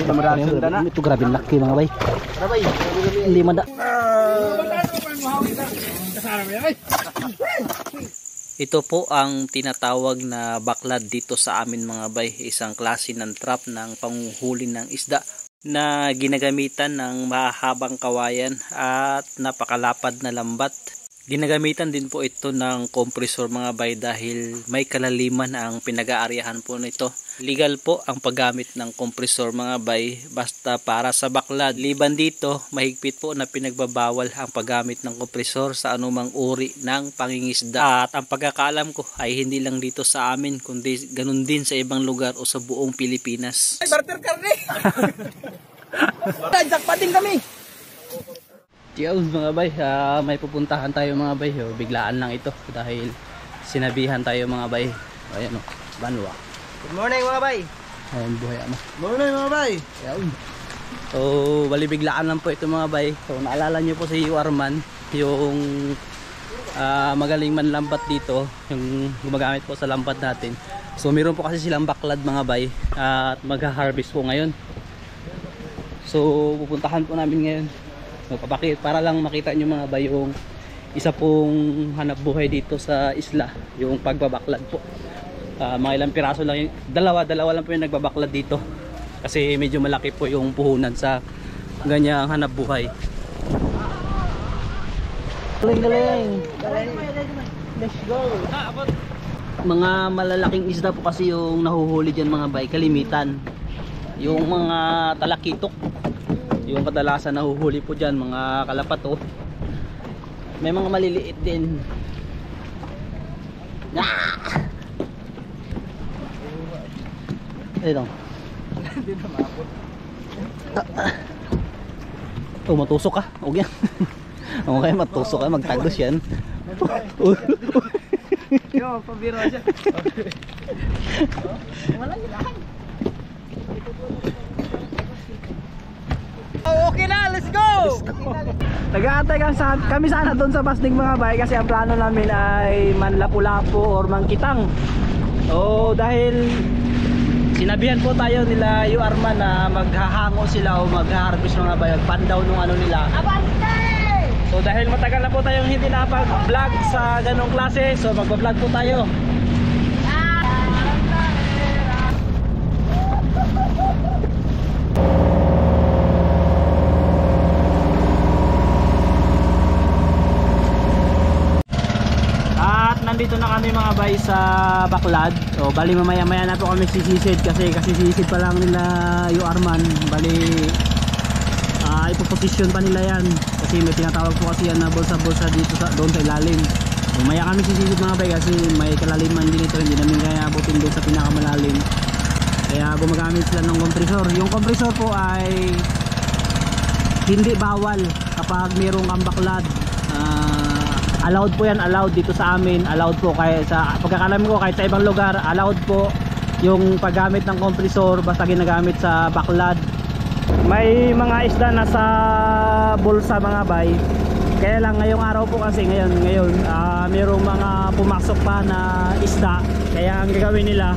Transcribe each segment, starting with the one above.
Ito grabe laki mga bay. Lima da. Ito po ang tinatawag na baklad dito sa amin mga bay. Isang klase ng trap ng panguhuli ng isda na ginagamitan ng mahabang kawayan at napakalapad na lambat. Ginagamitan din po ito ng kompresor mga bay dahil may kalaliman ang pinag-aaryahan po nito. Legal po ang paggamit ng kompresor mga bay basta para sa baklad. Liban dito, mahigpit po na pinagbabawal ang paggamit ng kompresor sa anumang uri ng pangingisda. At ang pagkakaalam ko ay hindi lang dito sa amin kundi ganun din sa ibang lugar o sa buong Pilipinas. Ay, barter karne! Jackpoting kami! Yun mga bay, may pupuntahan tayo mga bay. Biglaan lang ito dahil sinabihan tayo mga bay. Ayan o, banwa. Good morning mga bay. Ayan buhay ama. Morning mga bay. Ayan. So bali biglaan lang po ito mga bay. So naalala nyo po si Arman, yung magaling manlambat dito, yung gumagamit po sa lambat natin. So meron po kasi silang baklad mga bay at magha-harvest po ngayon. So pupuntahan po namin ngayon. Magpapakita para lang makita nyo mga bay yung isa pong hanap buhay dito sa isla, yung pagbabaklad po. Mga ilang piraso lang, dalawa lang po yung nagbabaklad dito kasi medyo malaki po yung puhunan sa ganyang hanap buhay. Galing. Let's go. Mga malalaking isda po kasi yung nahuhuli dyan mga bay, kalimitan yung mga talakitok. Yung kadalasan nahuhuli po dyan, mga kalapato. May mga maliliit din. Ito. Oh, matusok ka. Huwag yan. Okay, matusok ka. Magtagos yan. Yo, pabiro siya. Walang ilahan. Okay na, let's go! Nag-aantay kami sana doon sa Pasig mga bay kasi ang plano namin ay manlapu-lapu or mangkitang. Dahil sinabihan po tayo nila yung Arman na maghahango sila o mag-harvest mga bay, pandaw nung ano nila. Abante! So dahil matagal na po tayong hindi nakapag-vlog sa ganong klase, so magpa-vlog po tayo. Nandito na kami mga bay sa baklad. Bali mamaya na po kami sisisid kasi sisid pa lang nila yung Arman. Bali ipoposisyon pa nila yan kasi may tinatawag po kasi yan na bulsa-bulsa dito doon sa ilalim. Mamaya kami sisisid mga bay kasi may kalaliman din ito, hindi namin kaya abutin doon sa pinakamalalim. Kaya gumagamit sila ng kompresor. Yung kompresor po ay hindi bawal kapag mayroong kang baklad. Allowed po yan, allowed dito sa amin, allowed po kahit sa pagkakalam ko kahit sa ibang lugar, allowed po yung paggamit ng kompresor basta ginagamit sa baklad. May mga isda na sa bulsa mga bay. Kaya lang ngayong araw po kasi ngayon mayroong mga pumasok pa na isda. Kaya ang gagawin nila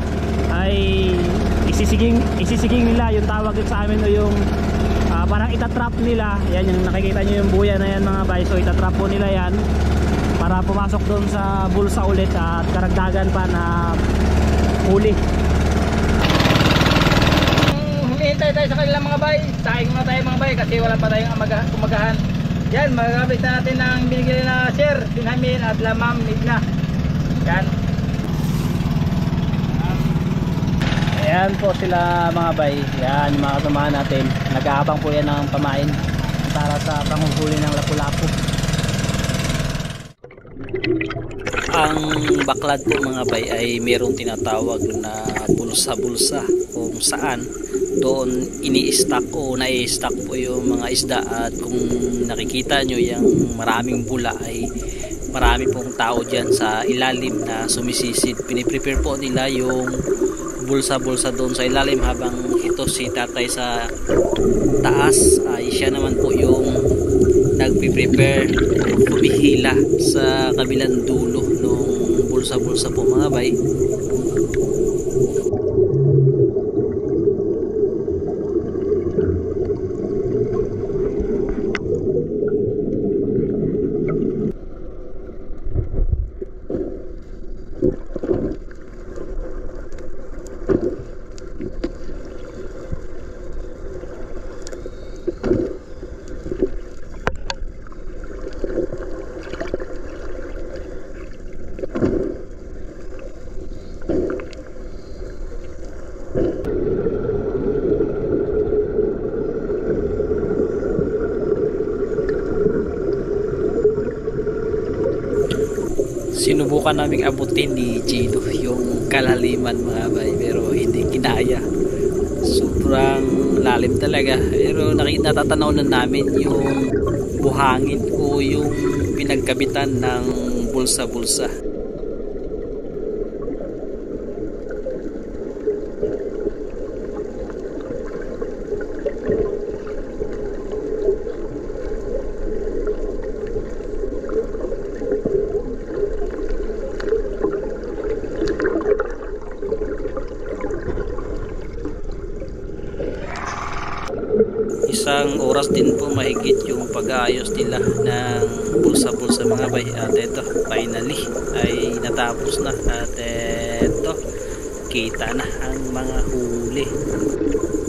ay isisiging nila yung tawag sa amin o yung parang itatrap nila. Yan yung nakikita nyo yung buya na yan mga bay. So itatrap po nila yan para pumasok doon sa bulsa ulit at karagdagan pa na huli. Hintay tayo sa kanilang mga bay. Saing muna tayo mga bay kasi wala pa tayong umagahan. Yan, magagamit na natin ng binigyan na Sir Binhamin at Ma'am Midna. Yan. Ayan po sila mga bay. Yan yung mga kasamahan natin. Nag-aabang po yan ng pamain para sa panguhuli ng lapu-lapu. Ang baklad po mga bay ay mayroong tinatawag na bulsa-bulsa kung saan doon ini-stack o nai-stack po yung mga isda. At kung nakikita nyo yung maraming bula ay marami pong tao dyan sa ilalim na sumisisid. Piniprepare po nila yung bulsa-bulsa doon sa ilalim habang ito si tatay sa taas ay siya naman po yung nagpiprepare o kumihila sa kabilang dulo ng bulsa-bulsa po mga bay. Sinubukan naming abutin ni Gino yung kalaliman mga bay, pero hindi kinaya. Sobrang lalim talaga, pero natatanaw na namin yung buhangin o yung pinagkabitan ng bulsa-bulsa. Isang oras din po mahigit yung pag-aayos nila ng bulsa-bulsa mga bay, at ito finally ay natapos na, at ito kita na ang mga huli.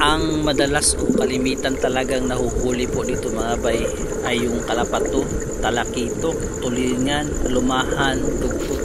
Ang madalas o kalimitan talagang nahuhuli po dito mga bay ay yung kalapato, talakito, tulingan, lumahan, dugtog.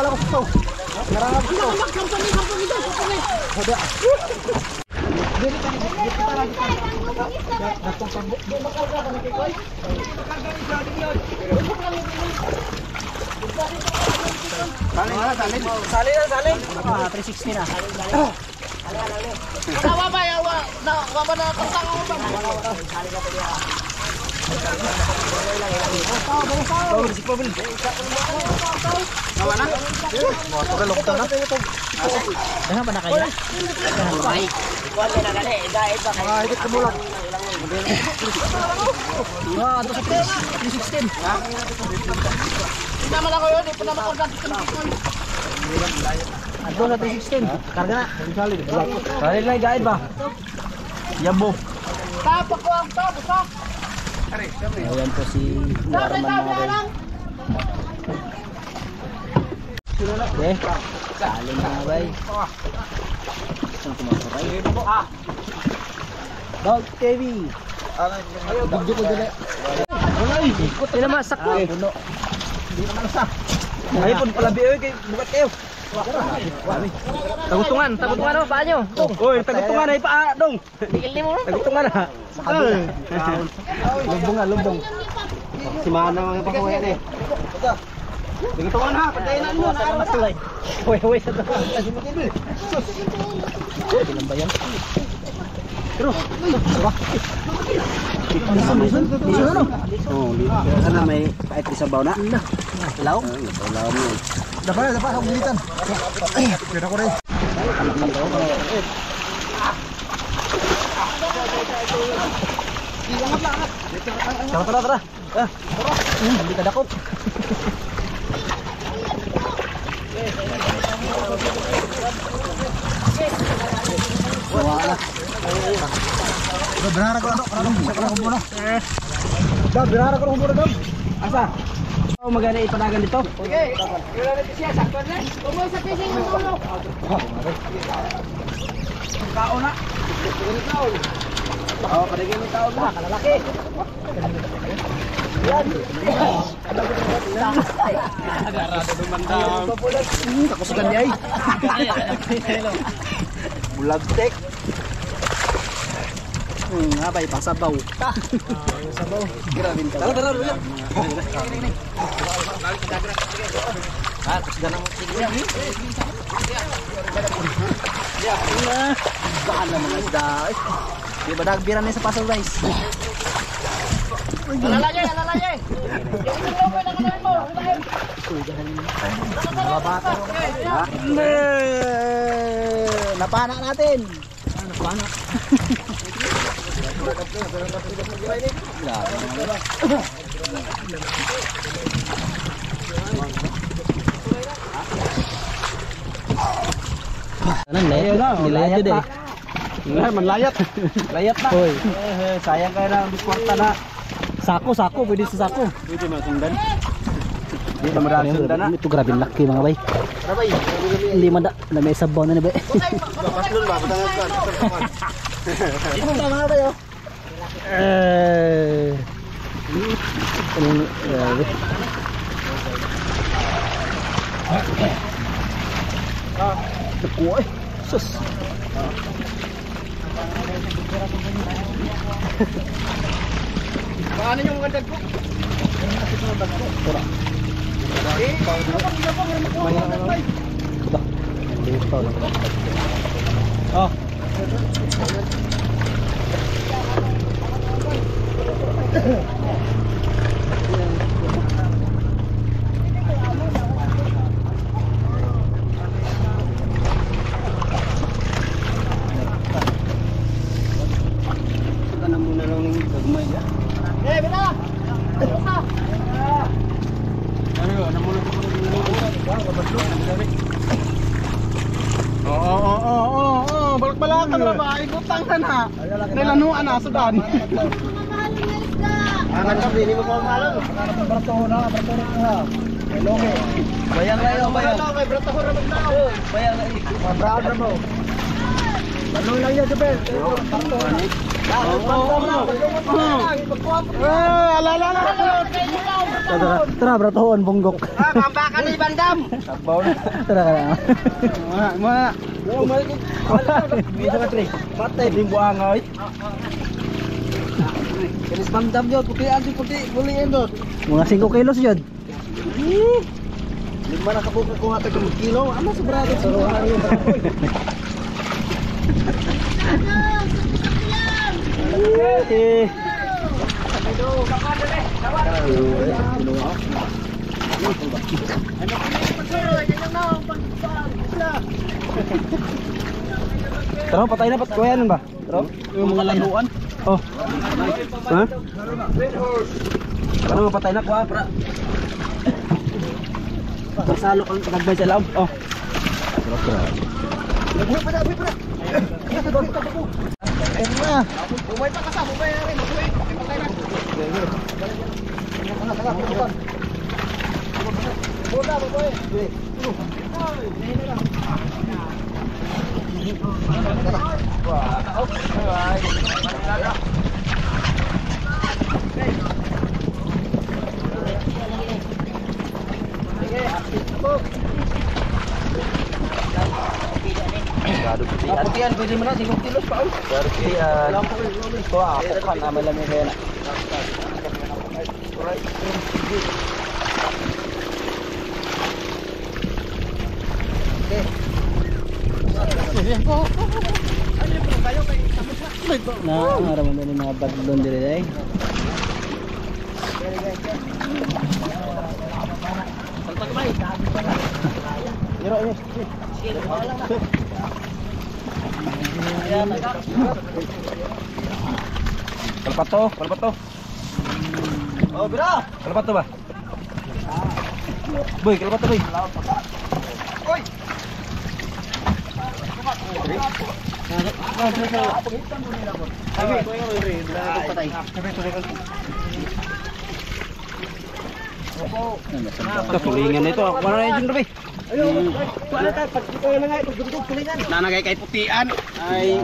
ko ito. Narangap ito. Salin na, salin. 360 na. Nawa ba, yawa na tantang ako ba? Nawa na? Dahan pa na kayo? Higit ka mo lang. Ah, 316. Hindi naman ako yun, hindi po naman ako dati. Ato na 316. Karga na. Salin na, guide ba? Yabo. Tapak ko ang tapos ha? Ayan po si Arman natin. Okay. Salin na bay. Isang tumasaray. Dog TV. Video ko dali. Hindi na masak ko. Puno. Hindi naman sa. Ay pun pala biyo kay bukat kayo. Tagutungan o, paa nyo. Oy, tagutungan ay paa dong. Tagutungan na. Lumbong. Si Mana mga pakuha eh. Tagutungan ha, patayin na nyo. Huway sa tawa. Ilan ba yan? Pero, Sana may kahit isabaw na. Ilaw? Ilaw mo. Dapat ako bilitan. Pira ko rin. Tara. Hindi ka dakot. Wala. Berharap ko muna. Berharap ko muna daw. Asa? Magana ipanagan dito? Okay. Wala na siya sakto na. Tumoy sa fishing mo tulo. Tao na. Oh, padagay mo tao na, kalalaki. Yan. Agarado dumandam. Tapos gani ay. Bulagtek. Abay, pasabaw. Sabaw. Grabe ka. Tara. Tapos ganang sige. Ya, ina. Baan naman ang isda. Di ba nagbiran na sa pasal guys? Alalay. Yung tulo na kanay mo. Napana natin. Napana. Anong nilayat din eh. Manlayat. Layat na. Hoy. Sayang kayo na kwarta na. Sako, pwede sa sako. Pwede masundan. Hindi na marami sundan na. Ito grabe laki mga bay. Rabay. Hindi mada, na may sabaw na ni bay. Paslon ba? Patangat ka. Ito na mga bay oh. Kuha eh. Sus. Paano yung mga dagko? Tura. Oh. Oo, balak-balakan na ba? Ikutang ka na. Nilanuan na, sudan. Anak ka, hindi mo pamalang. Baratoho na ha. Loke. Bayang na yun, bayang. Baratoho na magdao. Bayang na yun. Mabrada mo. Ano lang yan, Jabel? Baratoho na. Tara, bratoon, bonggok. Mambakan ni Bandam. Tara ka na. Bisa ka tre. Patay din buang oy. Kinis Bandam yo, putian si puti, buliin do. Mga 5 kilos yun. Lima na kabuka ko nga tag kilo. Ano sobrado saruhan yo. Tara, patay na pat kuya nun ba? Tara, yung mga lanuan. Oh. Ha? Ano patay na kuya, pra. Pasalo kang nagbay sa loob. Oh. Buhay pa na. Bumay pa ka bumay rin. Patay na. Bola, boy. Putian pwede mo na 5 kilos pa. Putian. Ito ako kan amalami kaya na. Naraman din yung mga badlon dito eh. Kalpato. Oh, bira. Kalpato ba? Boy, kalpato boy. Oy. Tulingan ito. Wala na yung rabi. Nanagay kay putian ay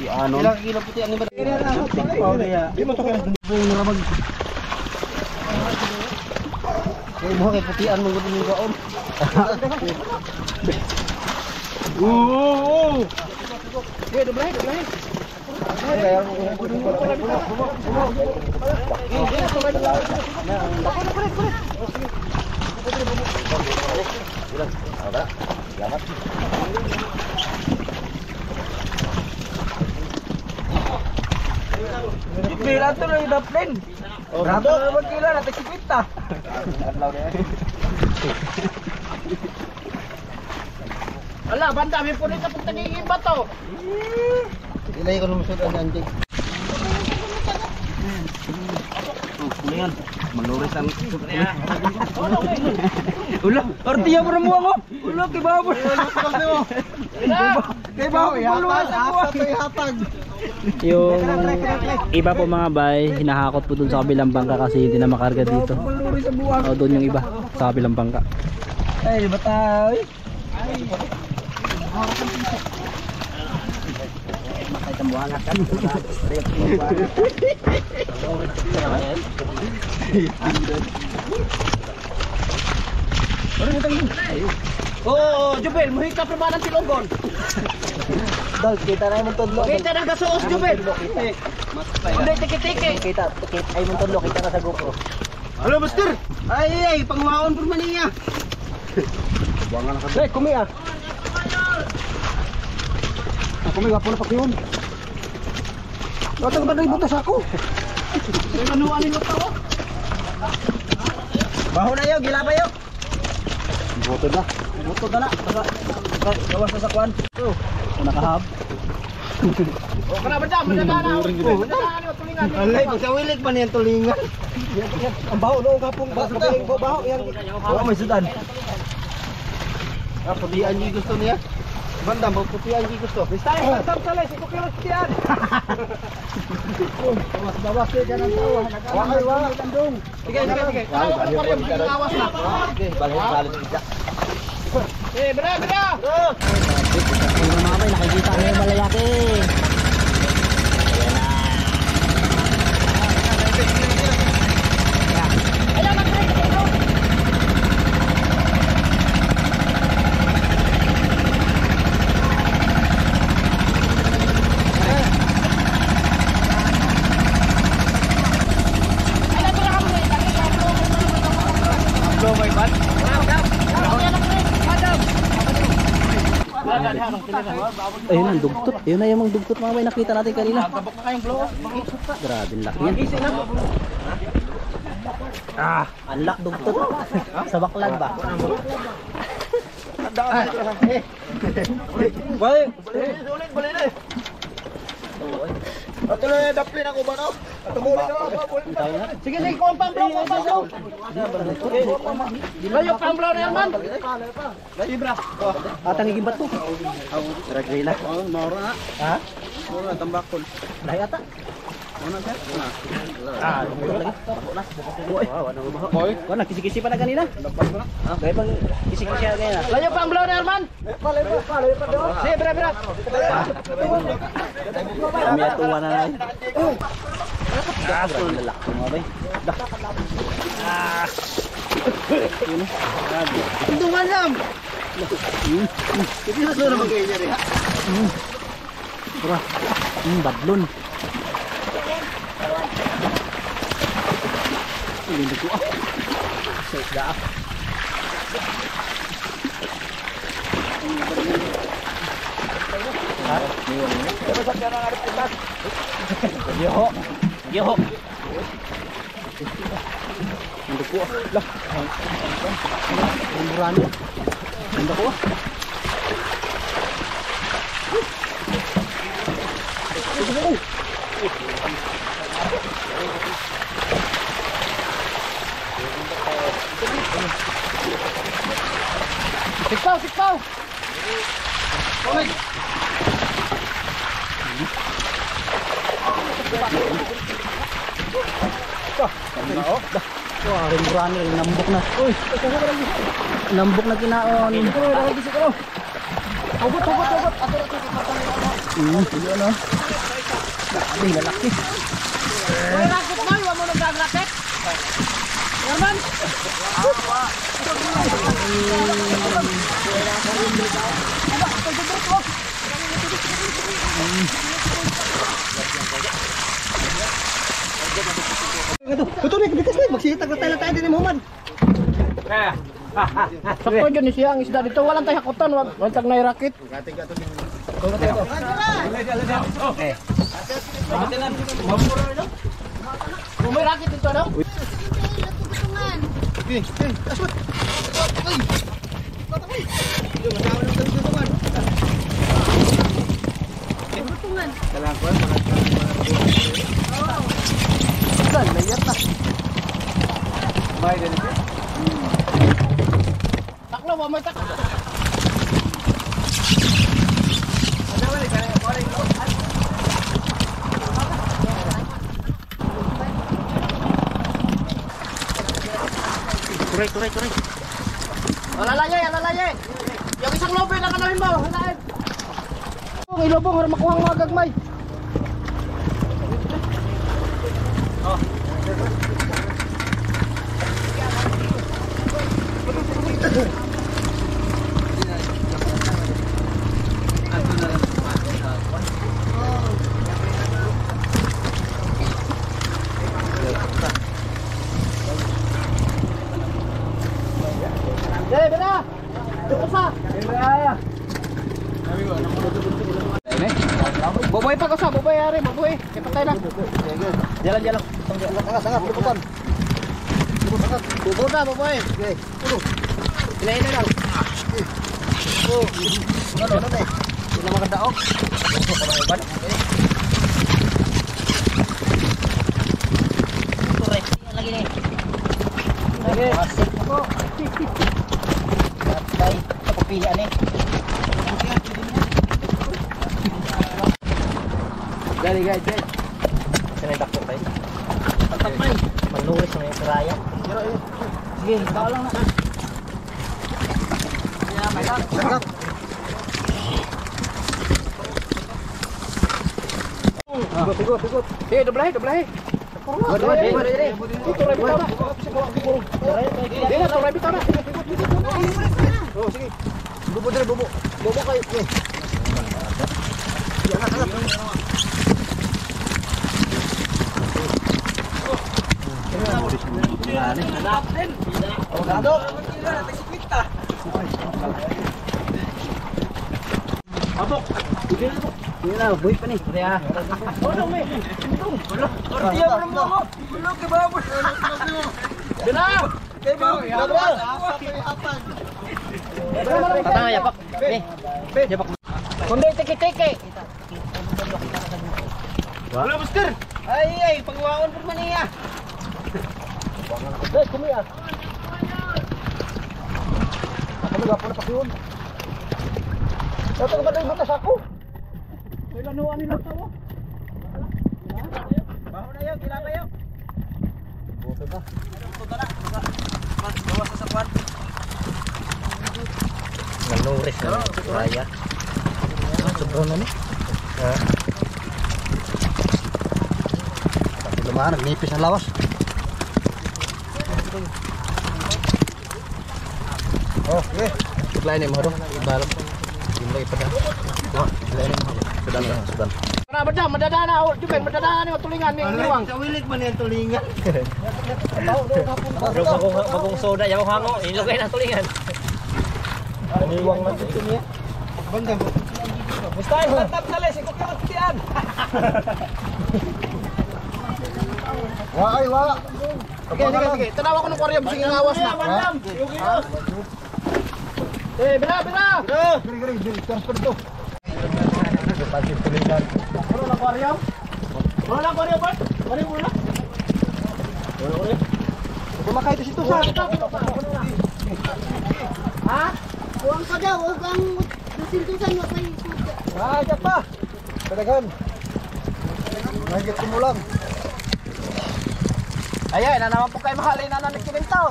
Ano? ilang kilo putian ni ba? Di mo to kaya yung ramag. Mo kay putian mo gud ni gaon. Doblahe. Bila tu lah ida plan. Berapa kilo nak tak kita. Ala, banda mi pun ito pagtagiging bato. Ilay ko lumusod ang anjing. Kulingan. Maluris ang Ulo, ortiya mo mo ako. Ulo, kibaw mo. Kibaw, hatag. Yung iba po mga bay, hinahakot po dun sa kabilang bangka kasi hindi na makarga dito. O doon yung iba sa kabilang bangka. Ay, bataw. Makay tambuhangat kan. Oh, Jubel, muhikap na ba ng tilogon? Dol, kita na yung tudlo. Kita na gasuos, Jubel. Hindi, tiki-tiki. Kita ay yung tudlo, kita na sa GoPro. Halo, Buster. Ay, pangwaon po man niya. Buwangan ka. Hey, kumi ah. Kumi nga po na pakiyon. Batang ba na ibutas ako? Ano mo tao? Baho na yo, gila pa yo. Buto na. Buto na. Gawas sa sakwan. Nakahab. Oh, kana ba dam? Tulingan. Alay, pagsawilig pa niyan tulingan. Ang baho no kapong baho yan. Oh, may sudan. Putian gi gusto niya. Bandam, putian gi gusto. Bistay, bandam salay, 5 kilo putian. Bawas ke jangan tawa. Wahai kandung. Sige. Awas na. Sige, balik tidak. Bra. Mga bay, nakikita mo yung malalaki. Ayan na. Ayun ang dugtot. Ayun na yung mga dugtot mga bay nakita natin kanina. Grabe laki yan. Unlock dugtot. Sa baklad ba? Balik! Balik na! Tuloy, daplin ako ba no? Tumuli na ako. Sige, sige, kumpang bro, kumpang bro. Layo pang bro na yan man. Layo bro. Atang igibat to. Ragay na. Maura na. Ha? Maura na tambakol. Lahi ata. Ano sir? Dugtot lagi. Boy, wala kisi-kisi pa na kanina. Gaya pang kisi-kisi na kanina. Layo pang bro na yan man. Layo pa bro. Sige, bro, bro. Kami atuwa na lang. Grabe lalaki mga bay. Tuntungan lang. Hindi na sila mag-ganyan rin. Tara. Badlon. Hindi ko sa isda. Yoho. Yoho. Hindi ko. Lah. Ang burano. Hindi ko. Sikpaw, sikpaw. Oy. Wah, rimbrani nambok na. Uy, nambok na kinaon. Hugot. Sige ano? Grabe, lalaki. Wala rakit man, wala mo nagdagrakit. Yaman. Tutuloy, bitas na. Magsitag na tayo din ni Muhammad. Sakto dyan siya ang isda dito. Walang tayo hakutan. Walang tag na rakit. May rakit dito no? Taklo ba may taklo? Turay. Alalaya. Yung isang lobe lang kanahin mo. Halain. Ang ilobong para makuha ang mga gagmay. Bera! Usa! Boboy pa ko sa, boboy ari, boboy. Kaya patay na. Jalan. Sangat, liputan. Bubod na, boboy. Okay. Pinain na lang. Ano eh? Hindi na makadaog. Turay. Lagi nih. Lagi. Ako. Tay, pagpilian eh. Gali. Sanay doktor tayo. Pagpapay. Manuris na yung karaya. Sige, baka lang na. Sangat. Sigot. Sige, doblahe. Kundi tiki-tiki. Wala master. Ay, pagwaon po man niya. Guys, kumiya. Ako na pa pakiyon. Dapat ba tayo butas ako? May lanuan nila tawo. Baho na yun, kila kayo. Buto ba? Punta na. Bawas sa sakwan. Nanuris na raya. Sobrang na ni. Pati lumahan, nagnipis ang lawas. Oh, okay. Lain ni maharo. Ibalap. Hindi ipada. Lain ni maharo. Sudan. Para badam, madadana oh, juben madadana ni tulingan ni niwang. Kawilit man yang tulingan. Bagong soda yang hango, ilagay na tulingan. Niwang man dito niya. Bandang. Mustahil tatap sale sikot ka tian. Wa. Sige. Tanawa ko ng aquarium sige ngawas na. Bila. Giri, transfer to. Pasir tulingan. Ano lang aquarium? Bart? Mari muna. Wala. Kumakay to sito sa. Ha? Huwag ka daw, huwag ang nasintusan mo pa yung suga. Ajak pa. Kadaghan. Nagit mo lang. Ayan, na naman po kayo mahalin na nanik kiminto.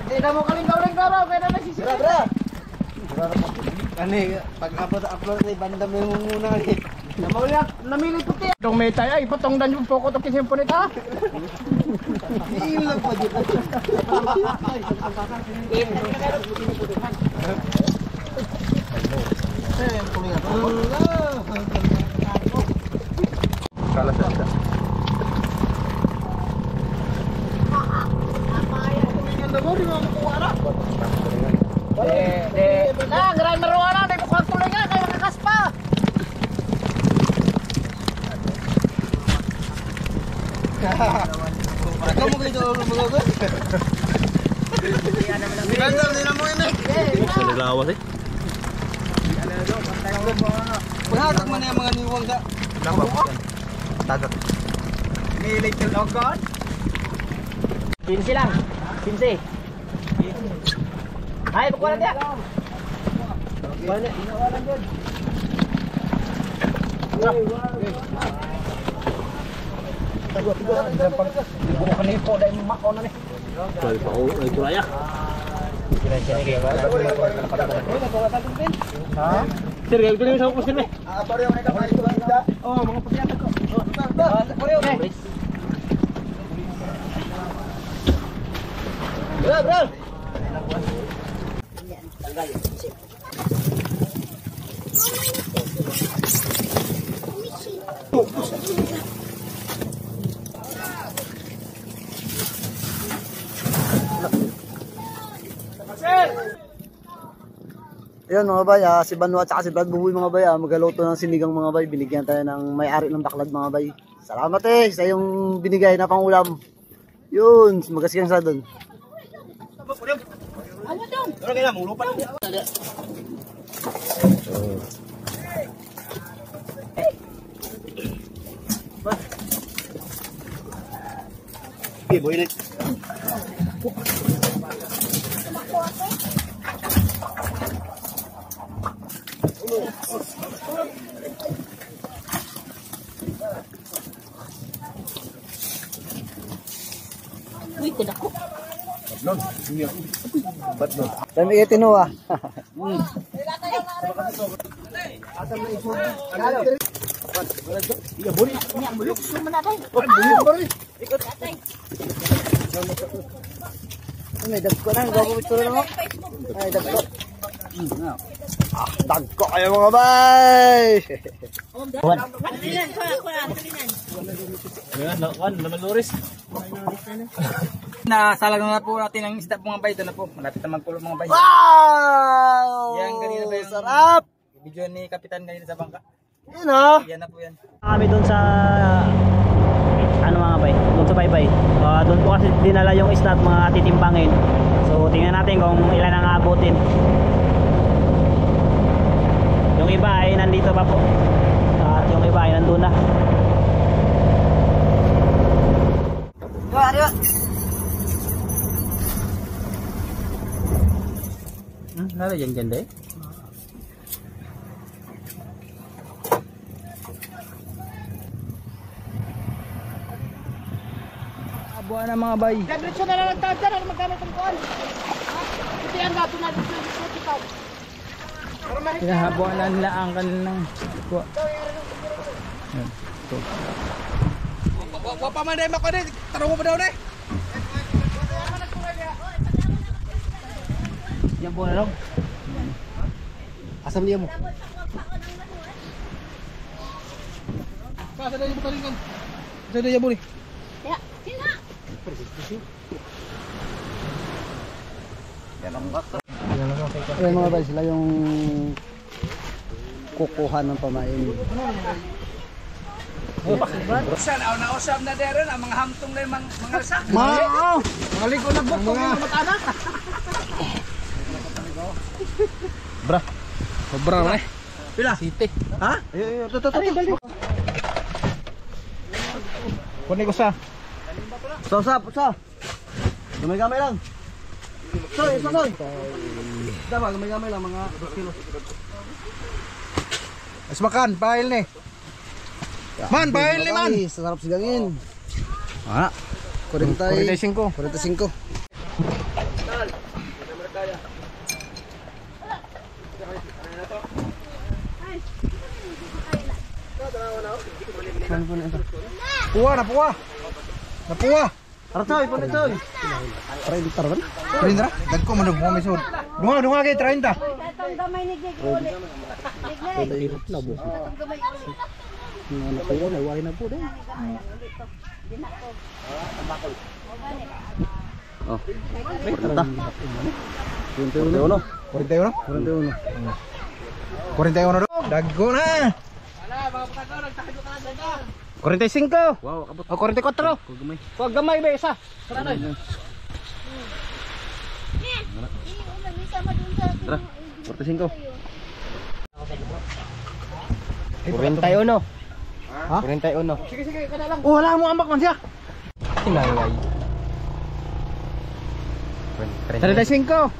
Di na mo kalinggaw-linggaw, kaya na nagsisira. Bra. Ani, pag-upload sa bandam mo muna ni. Namili puti. Dong metay ay patong dan yung poko to kisimpo nita. Ilang pa dito. Kala sa. Nah, gerai meruana di bukan tulingan kayak kakas pa. Kamu gitu bagus. Ganda din mo ini. Naglawas eh. Paghatag man yung mga niwang sa. Tagak. May little ogon. 15 lang. 15. Ay, bukuan dia. Bukuan dia. Inawalan din. Tago. Bukuan kanipo dahil mako na ni. Ay, kuraya. Kira-kira kayak ha? Sir, gawin ko sa ako sir. Aquarium na ka ito ba? Oh, mga pagyatak ko. Aquarium. Bro. Ayun mga bay, si Banu at saka si Brad Buboy mga bay, magaluto ng sinigang mga bay. Binigyan tayo ng may-ari ng baklad mga bay. Salamat sa yung binigay na pangulam. Yun, magasigang sa doon. Ano kaya mo lupa? Boy ini. Uy, kudako. Dami kayo tinuwa. Iya, boleh. Ini ang bulok. Suman na tayo. Boleh. Ikut. Ini dagko na, gawa ko lang ako. Ay, dagko. Dagko kayo mga bay. Nasalag na po natin ang isda mga bay. Ito na po. Malapit naman po mga bay. Wow! Yan, kanina ba yung sarap? video ni Kapitan kanina sa bangka. Yan oh. Yan na po yan. Kami doon sa ano mga bay, doon sa baybay. Doon po kasi dinala yung isda at mga titimbangin. So tingnan natin kung ilan ang aabutin. Yung iba ay nandito pa po. At yung iba ay nandun na. Nara dyan ganda eh. Buwan na mga bay. Diretso na lang ang tawad dyan. Ano magkamit ang kuhan? Ito yan gato na dito. Ito. Hinahabuan na nila ang kanilang kuha. Wapa man dahil makuha din. Tarong mo pa daw na eh. Yan po na lang. Asam niya mo. Kasa na yung batalingan. Kasa na yung buli. Ya, sila. Ayan mga bay, sila yung kukuha ng pamain. Saan ako nausap na deron ang mga hamtong na yung mga lasak. Mga ligo na buk, mga matanak. Bra. Bra na eh. Pila? Siti. Ha? Ayo, tutututu. Kunin ko sa. Sa. Gamay-gamay lang. Soy. Dapat gamay-gamay lang mga 2 kilo. Mas makan, pahil ni. Man, pahil ni man. Sarap sigangin. Ah, 45. Napuwa. Artoy, punitoy. 30 tarban. Trindra, dagko man mo may sud. Dunga kay 30. Itong gamay ni Gig ulit. Gig na eh. Itong gamay ulit. Oh. Berta. 41. 41 do. Dagko na. 45. Wow, kabot. O 44. Huwag gamay ba isa? Tara. 45. 41. Ha? 41. Sige, kada lang. Oh, wala mo ambak man siya. Tinalay. 35.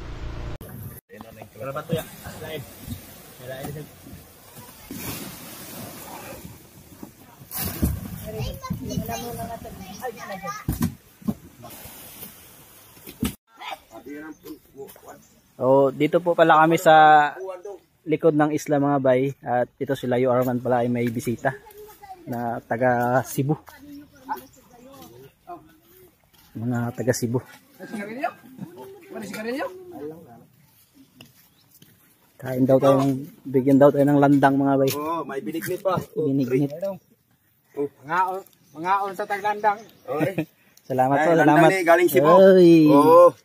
So dito po pala kami sa likod ng isla mga bay. At ito sila yung Arman pala ay may bisita na taga Cebu. Mga taga Cebu. Kain daw tayo bigyan daw tayo ng landang mga bay. Oh, may binignit pa. Binignit. Mga sa taglandang. Salamat po, salamat. Galing Cebu. Ay, Oh.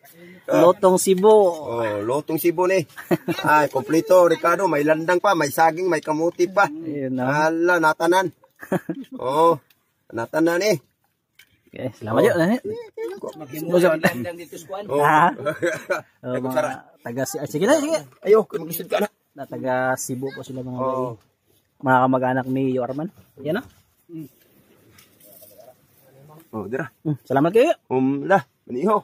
Lotong Cebu. Oh, lotong Cebu ni. Ay, kompleto Ricardo, may landang pa, may saging, may kamuti pa. Ayun na. Hala, natanan. Oh, natanan eh. Okay, salamat yun. Landang dito squad. Oh. Ha? Oh, mga taga sige na, sige. Ayo, mag-isod ka na. Na taga Cebu po sila mga bay. Oh. Mga kamag-anak ni Arman. Yan na. Oh, dira. Salamat kayo. Lah, maniho.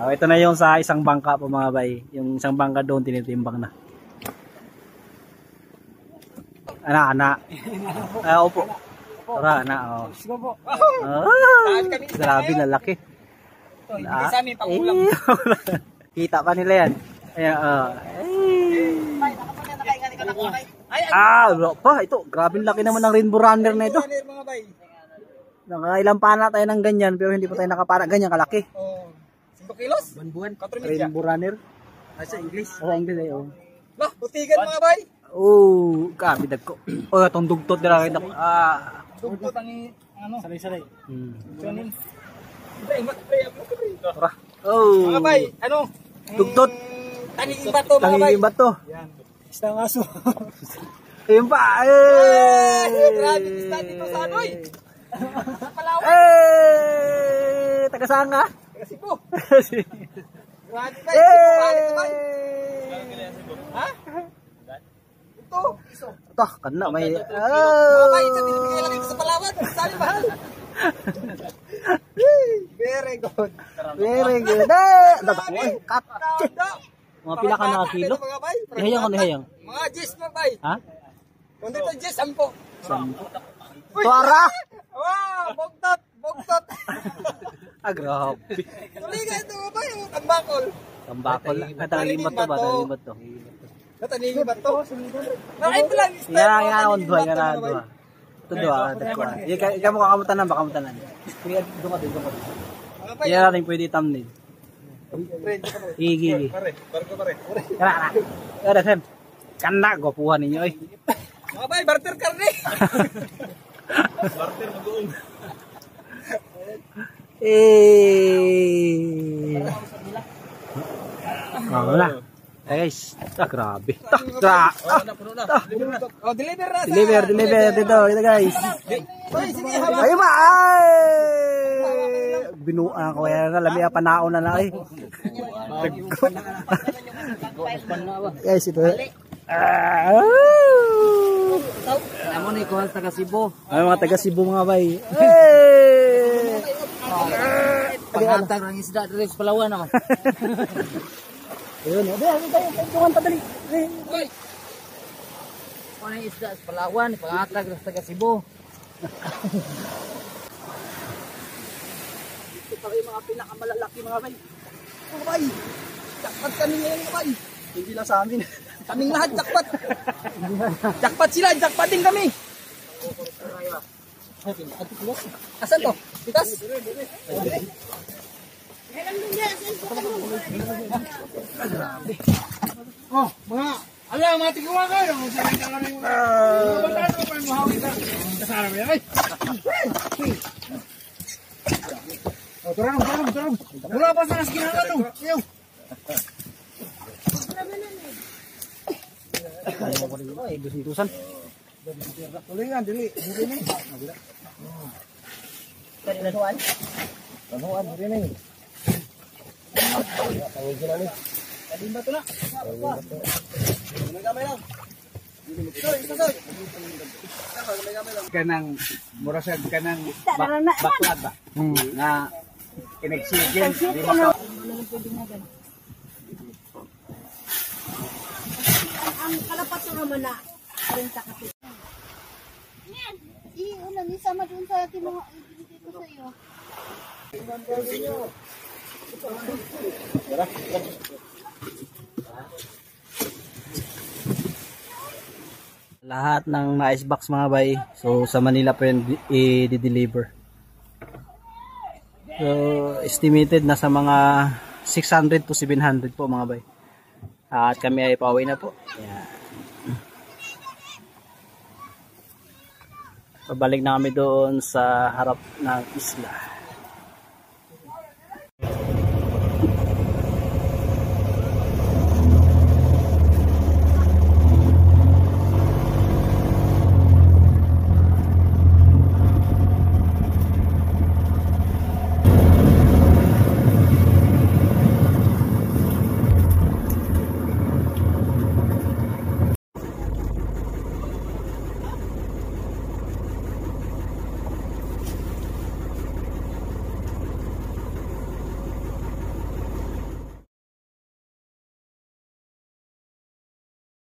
Ito na yung sa isang bangka po mga bay. Yung isang bangka doon tinitimbang na. Ana. Opo. Tara, ana. Oh. Grabe na laki. Hindi sa amin pangulam. Kita pa nila yan. Ayan, wala pa. Ito, grabe laki naman ng rainbow runner na ito. Mga bay. Nakailang pana tayo ng ganyan, pero hindi pa tayo nakapana. Ganyan kalaki. Oh. 5 kilos? Buwan. 4 media. Rainbow runner. Sa English. Sa English ay, Lah, butigan mga bay. Oh, grabe dagko. Oh, itong dugtot nila kita ko. Dugtot ang ano? Saray-saray. Tunin. Tara. Oh. Mga bay, ano? Dugtot. Tanging bato mga bay. Tanging bato. Yan. Isda ng aso. Ayun pa. Grabe isda dito sa Anoy. Sa Palawan. Taga saan ka? Taga Cebu. Grabe bay. Ha? Ito. Ito, kana may. Mga bay, ito binibigay lang ito sa Palawan. Sali mahal. Very good. Very good. Kat. Mga pila ka na kilo? Ihayang ko, ihayang. Mga 10 mga bay. Ha? Kung dito 10, 10. Tuara! Wow, bogtot. Grabe. Tuliga ito mga bay, tambakol. Tambakol. Katalingin ba ito ba? Talingin ba ito? Natanigi ba ito? Nakay pala. Yan, on doon. Yan, doon. Ito doon. Ikaw mo kakamutanan ba? Kamutanan. Doon ka doon. Yan natin pwede thumbnail. Higi. Pare. Kaya Sam. Kanda, gopuhan ninyo eh. Mga bay, barter karne. Barter mag-uong. Wala. Guys, grabe. Oh, deliver na. Deliver dito guys. Ayo ba? Binuang ko yan na lami panao na na eh. Guys, ito. Amo ni ko taga Cebu. Ay mga taga Cebu mga bay. Panghatag ng isda dito sa Palawan naman. Ayun, ano tayo? Tungan pa dali. Hoy. Ano yung isda sa Palawan, panghatag ng taga Cebu. Ito pa yung mga pinakamalalaki mga bay. Mga bay. Jackpot kami ngayon mga bay. Hindi lang sa amin. Kaming lahat jackpot. Jackpot sila, jackpot din kami. Asan to? Titas? Oh, mga ala mati ko kayo. Turun. Wala pa sa naskin na to. Dusun-dusan. Tulingan dili. Tadi lanuan. Lanuan diri ni. Kalimba to na. Gamay lang. Kanang murasag kanang baklad ba? Na inexigent di mo Ang kalapat ko naman na rin sa kapit. Yan. Una, nisama dun sa ating mga ibigay ko sa iyo. Lahat ng na-ice box mga bay. So sa Manila po yun i-deliver. So estimated na sa mga 600 to 700 po mga bay. At kami ay pauwi na po. Ayan. Pabalik na kami doon sa harap ng isla.